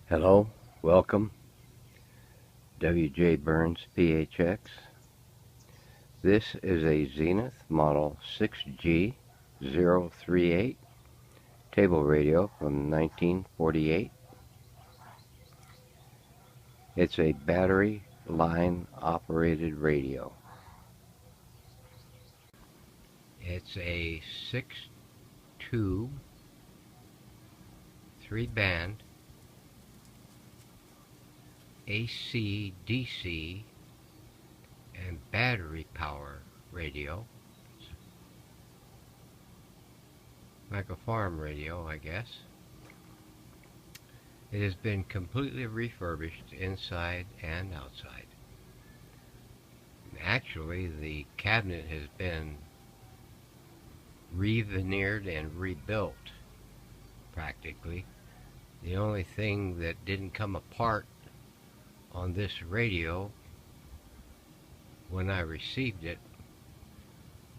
Hello, welcome, W.J. Burns, PHX. This is a Zenith Model 6G038 table radio from 1948. It's a battery line operated radio. It's a 6-tube, 3-band AC, DC, and battery power radio. Like a farm radio, I guess. It has been completely refurbished inside and outside. Actually, the cabinet has been re-veneered and rebuilt, practically. The only thing that didn't come apart on this radio when I received it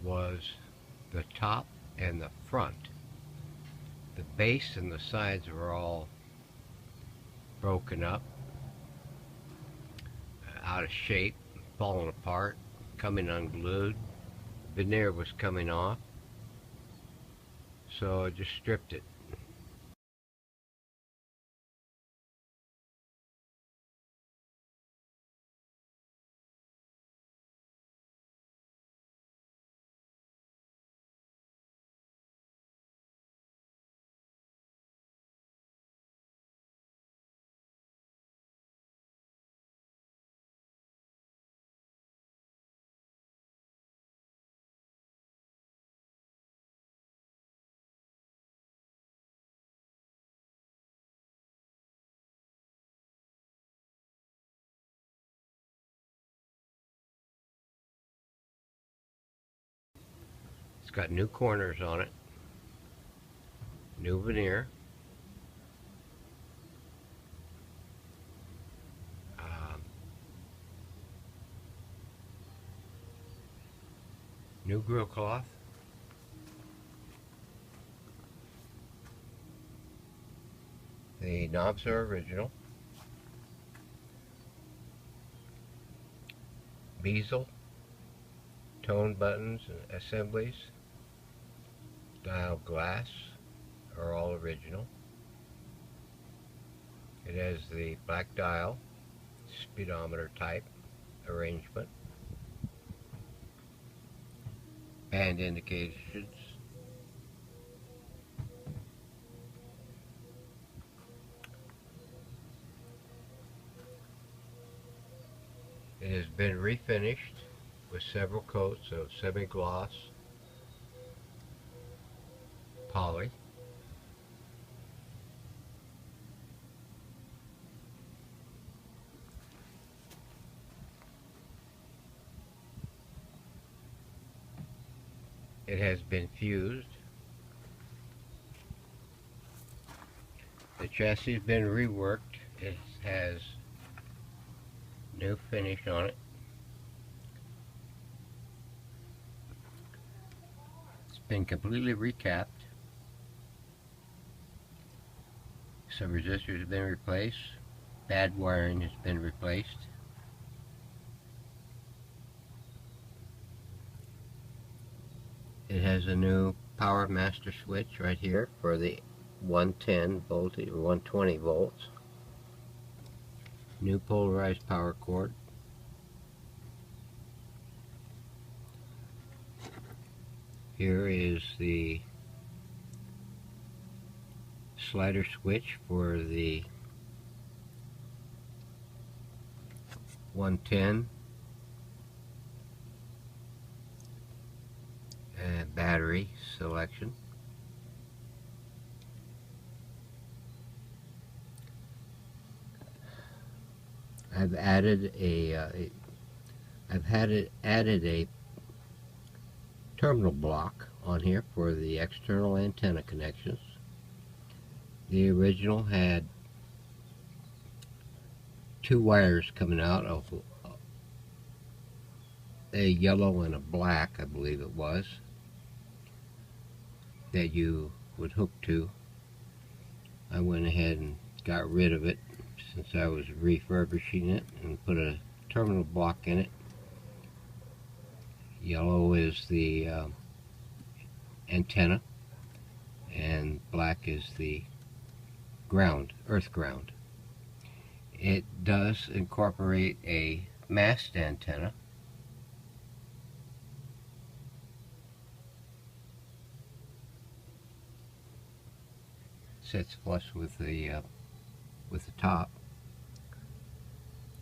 was the top and the front. The base and the sides were all broken up, out of shape, falling apart, coming unglued. Veneer was coming off, so I just stripped it. It's got new corners on it, new veneer, new grill cloth, the knobs are original, bezel, tone buttons and assemblies, dial glass are all original. It has the black dial, speedometer type arrangement, band indications, it has been refinished with several coats of semi-gloss poly. It has been fused. The chassis has been reworked. It has new finish on it. It's been completely recapped. Some resistors have been replaced. Bad wiring has been replaced. It has a new power master switch right here for the 110 voltage or 120 volts. New polarized power cord. Here is the slider switch for the 110 and battery selection. I've added a added a terminal block on here for the external antenna connections. The original had two wires coming out of a yellow and a black, I believe it was, that you would hook to I went ahead and got rid of it since I was refurbishing it and put a terminal block in it. Yellow is the antenna, and black is the ground, earth ground. It does incorporate a mast antenna. Sits flush with the top.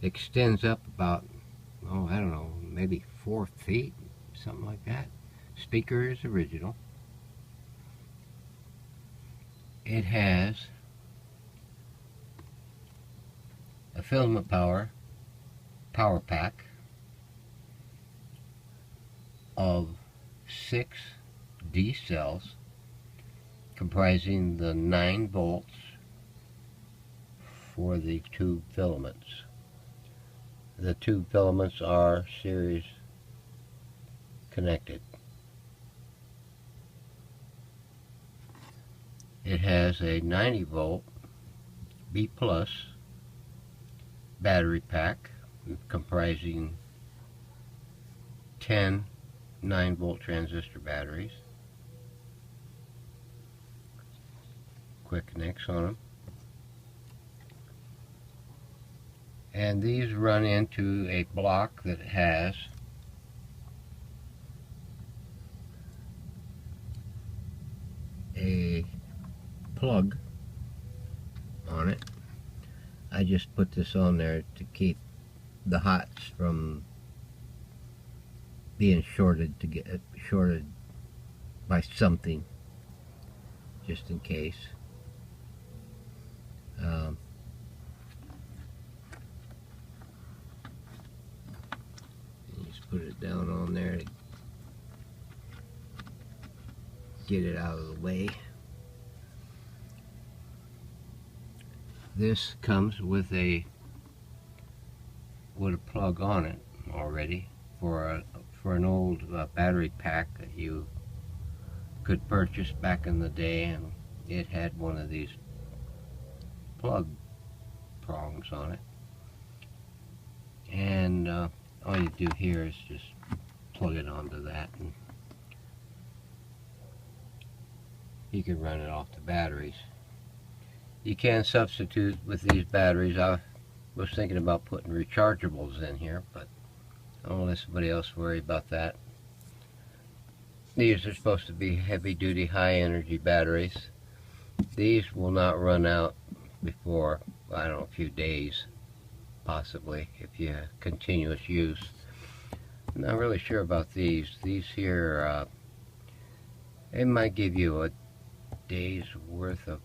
Extends up about, oh, I don't know, maybe 4 feet, something like that. Speaker is original. It has a filament power pack of 6 D cells comprising the 9 volts for the tube filaments. The tube filaments are series connected. It has a 90 volt B+ battery pack comprising 10 9-volt transistor batteries. Quick connects on them. And these run into a block that has a plug on it. I just put this on there to keep the hots from being shorted, to get shorted by something, just in case. Just put it down on there to get it out of the way. This comes with a plug on it already for an old battery pack that you could purchase back in the day, and it had one of these plug prongs on it. And all you do here is just plug it onto that, and you can run it off the batteries. You can substitute with these batteries. I was thinking about putting rechargeables in here, but I don't let somebody else worry about that. These are supposed to be heavy-duty, high-energy batteries. These will not run out before, I don't know, a few days, possibly, if you have continuous use. I'm not really sure about these. These here, it might give you a day's worth of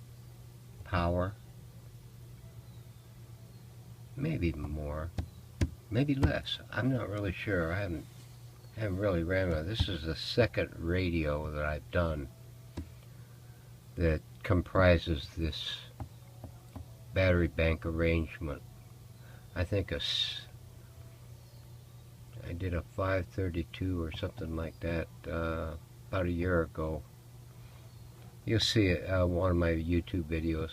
power, maybe more, maybe less. I'm not really sure. I haven't really ran with it. This is the second radio that I've done that comprises this battery bank arrangement. I think I did a 532 or something like that about a year ago. You'll see it one of my YouTube videos.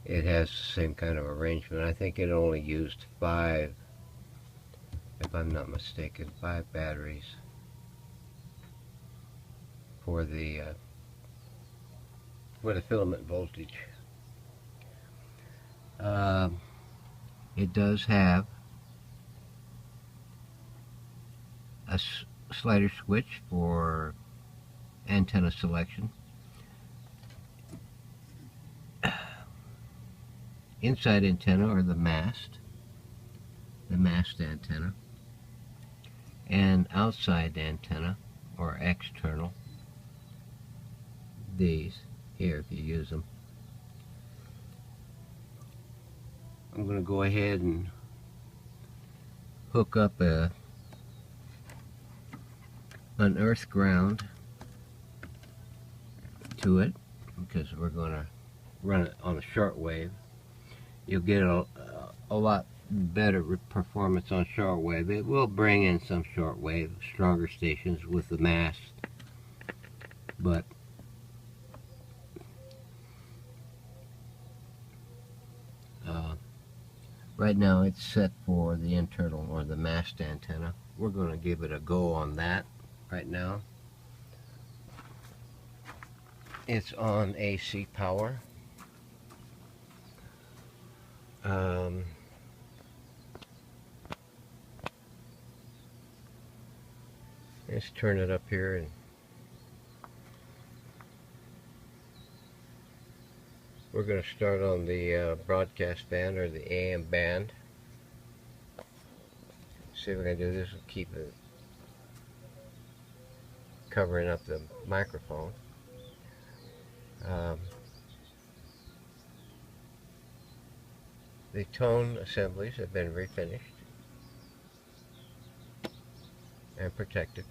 It has the same kind of arrangement. I think it only used 5, if I'm not mistaken, 5 batteries for the filament voltage. It does have a slider switch for antenna selection. Inside antenna, or the mast antenna, and outside antenna, or external, these here if you use them. I'm going to go ahead and hook up an earth ground to it, because we're going to run it on a shortwave. You'll get a lot better performance on shortwave. It will bring in some shortwave, stronger stations with the mast, but Right now it's set for the internal or the mast antenna. We're going to give it a go on that right now. It's on AC power. Let's turn it up here, and we're going to start on the broadcast band or the AM band. See if we can do this and keep it covering up the microphone. The tone assemblies have been refinished and protected.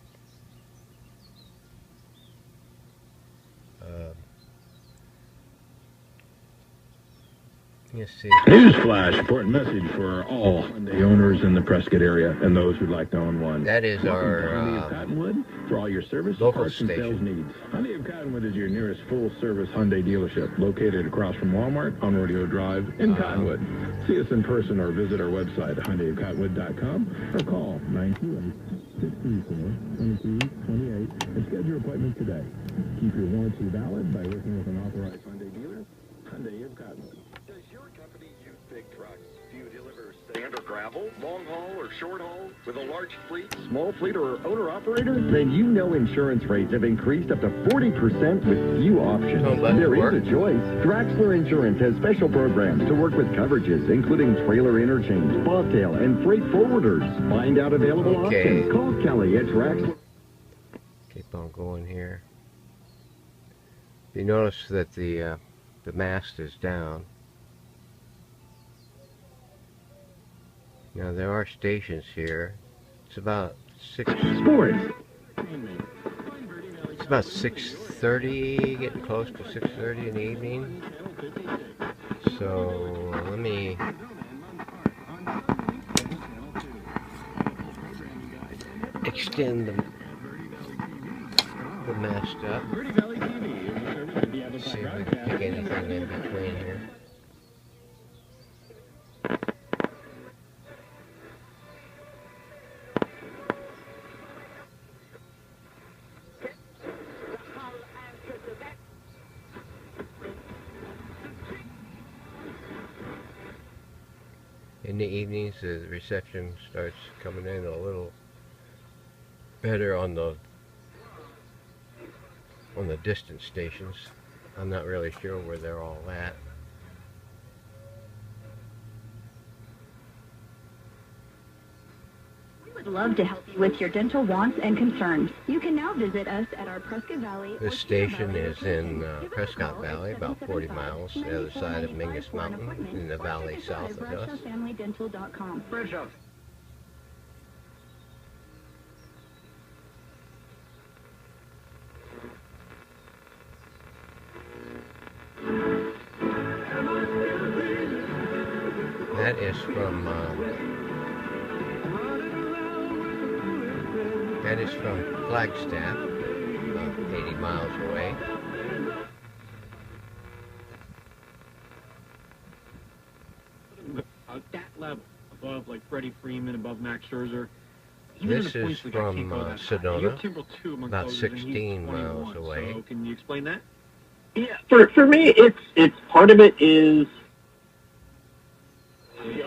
Let's see. Newsflash, important message for all Hyundai owners in the Prescott area and those who'd like to own one. That is our Hyundai of Cottonwood for all your service, local parts, and sales station. needs. Hyundai of Cottonwood is your nearest full-service Hyundai dealership, located across from Walmart on Rodeo Drive in Cottonwood. See us in person or visit our website at HyundaiofCottonwood.com or call 928-634-2228 and schedule your appointment today. Keep your warranty valid by working with an authorized Hyundai dealer. Hyundai of Cottonwood. Does your company use big trucks? Do you deliver sand or gravel, long haul or short haul, with a large fleet, small fleet, or owner-operator? Then you know insurance rates have increased up to 40% with few options. There is a choice. Draxler Insurance has special programs to work with coverages, including trailer interchange, bobtail, and freight forwarders. Find out available options. Call Kelly at Draxler. Keep on going here. You notice that the mast is down. Now there are stations here. It's about 6:30, getting close to 6:30 in the evening. So let me extend the mast up. See if we can pick anything in between here. In the evenings, the reception starts coming in a little better on the distant stations. I'm not really sure where they're all at. We would love to help you with your dental wants and concerns. You can now visit us at our Prescott Valley. This station is in Prescott Valley, about 40 miles, the other side of Mingus Mountain, in the valley south of us. That is from Flagstaff, about 80 miles away. That level, above like Freddie Freeman, above Max Scherzer. This is from Sedona, about 16 miles away. So can you explain that? Yeah, for me, it's part of it is. Yeah,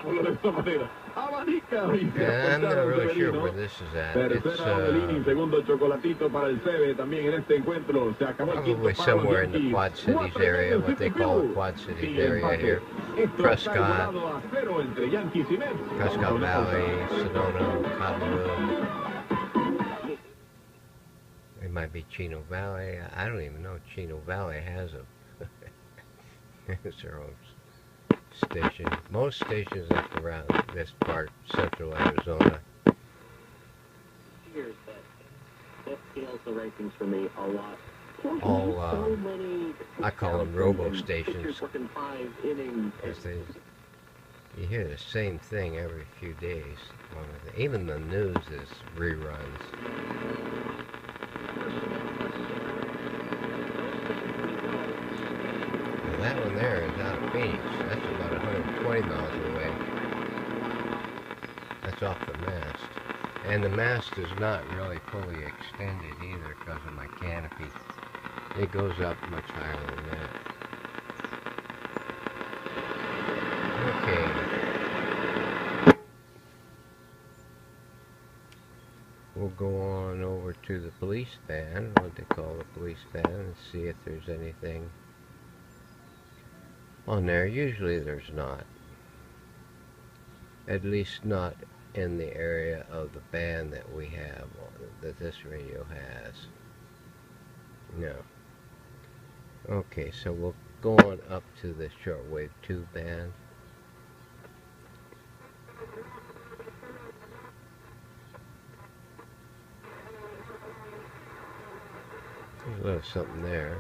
I'm not really sure where this is at. It's probably somewhere in the Quad Cities area, what they call the Quad Cities area here. Prescott Valley, Sedona, Cottonwood. It might be Chino Valley. I don't even know Chino Valley has it's their own station. Most stations up around this part, central Arizona. That scales the rankings for me a lot. All, I call them robo stations, because you hear the same thing every few days. Even the news is reruns. That one there is out of Phoenix. That's about 120 miles away. that's off the mast. And the mast is not really fully extended either because of my canopy. It goes up much higher than that. Okay. We'll go on over to the police band, what they call the police band, and see if there's anything on there. Usually there's not. At least not in the area of the band that we have, that this radio has. No. Okay, so we'll go on up to the shortwave 2 band. There's a little something there.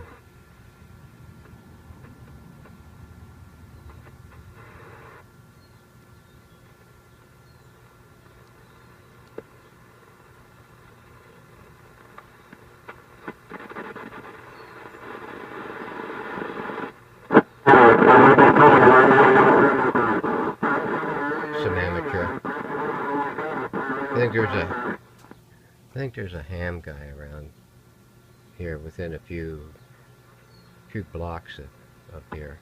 Some amateur. I think there's a ham guy around here within a few blocks up here.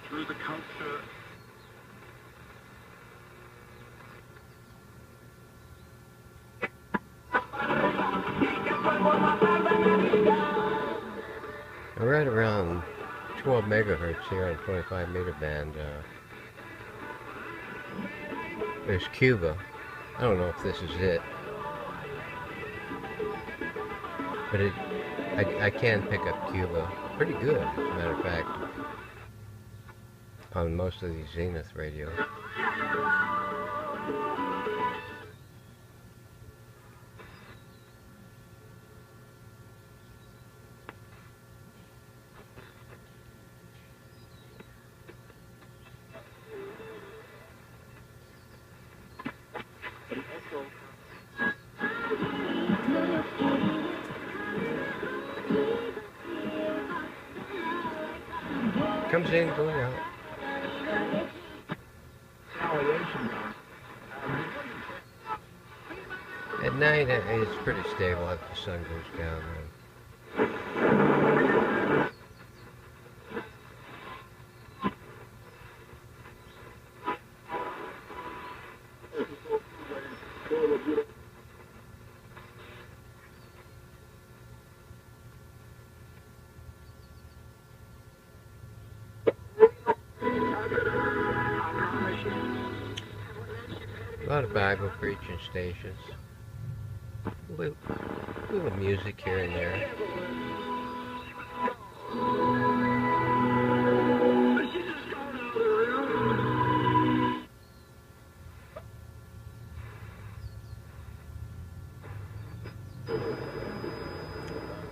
Through the culture. Right around 12 megahertz here on 25 meter band. There's Cuba. I don't know if this is it, but I can pick up Cuba pretty good, as a matter of fact, on most of these Zenith radios. Comes in, goes out. At night, it's pretty stable if the sun goes down. A lot of Bible preaching stations. Little music here and there.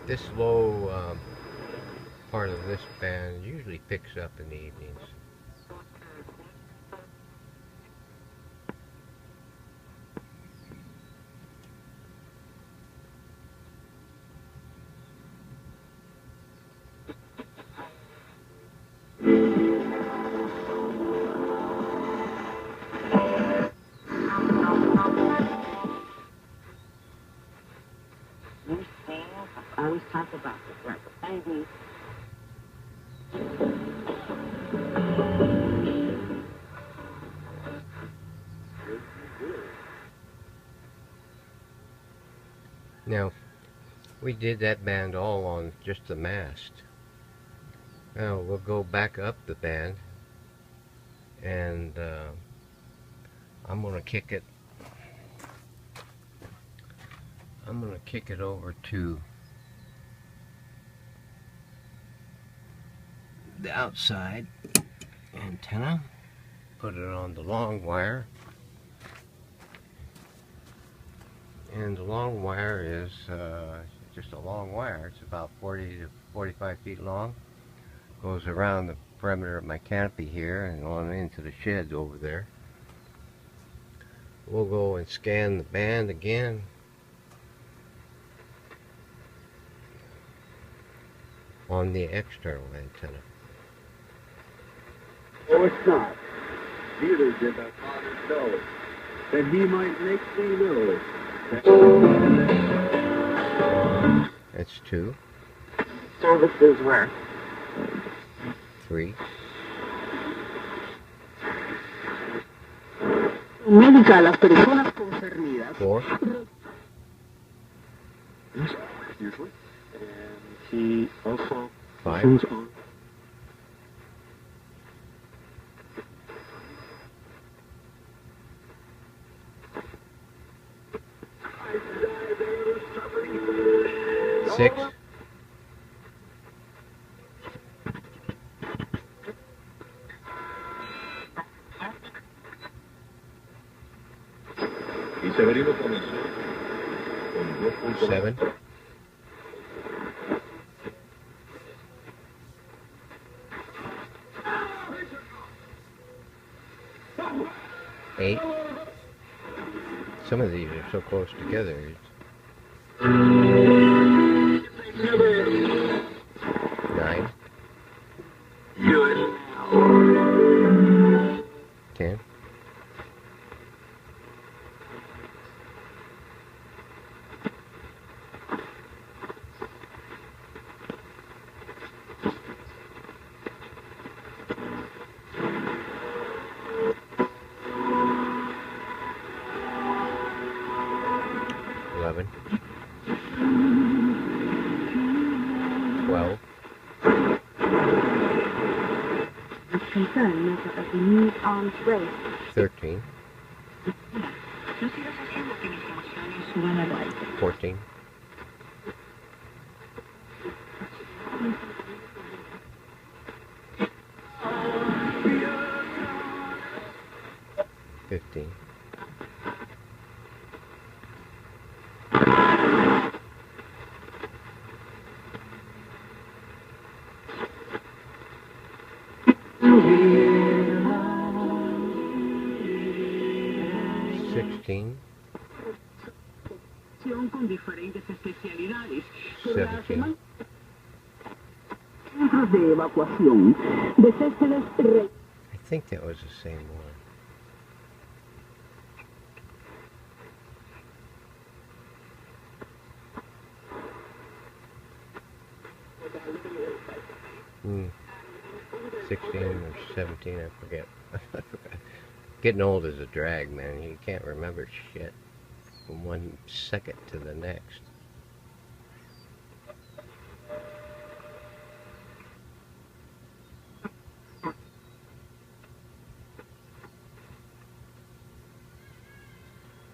This low part of this band usually picks up in the evenings. Always talk about the right baby. Now, we did that band all on just the mast. Now we'll go back up the band, and I'm gonna kick it. I'm gonna kick it over to the outside antenna, put it on the long wire, and the long wire is just a long wire. It's about 40 to 45 feet long. Goes around the perimeter of my canopy here and on into the shed over there. We'll go and scan the band again. on the external antenna. Oh, it's not. Neither did my father know that he might make me know. That's 2. Services were 3. médica a las personas concernidas. 4. Usually. And he also 5. turns on. Six. Y Severino comenzó con 2 puntos. 7. 8. Some of these are so close together. 9. 10. 11. 12. Concern matters of the new arms race. 13. 14. 15. 16. Con diferentes especialidades. 17. Centros de evacuación de Céspedes. I think that was the same one. Hmm. 16 or 17, I forget. Getting old is a drag, man. You can't remember shit from one second to the next.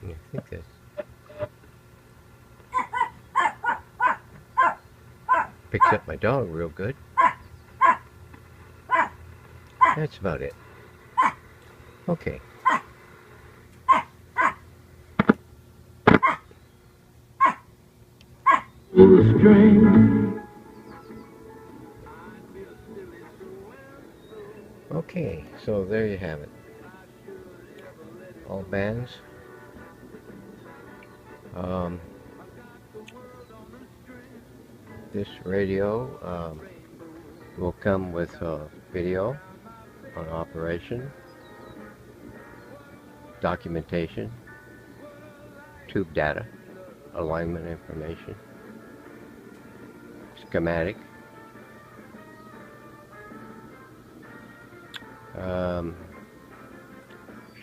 I think that's... Picks up my dog real good. That's about it. Okay. Okay, so there you have it. All bands. This radio will come with video on operation, documentation, tube data, alignment information, schematic,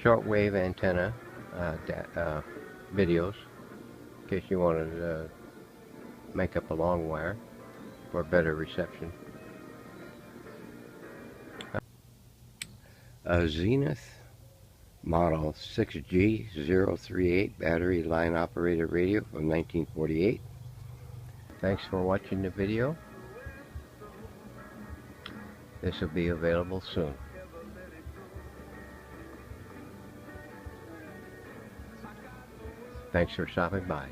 shortwave antenna videos, in case you want to make up a long wire for better reception. A Zenith Model 6G038 battery line operated radio from 1948. Thanks for watching the video. This will be available soon. Thanks for stopping by.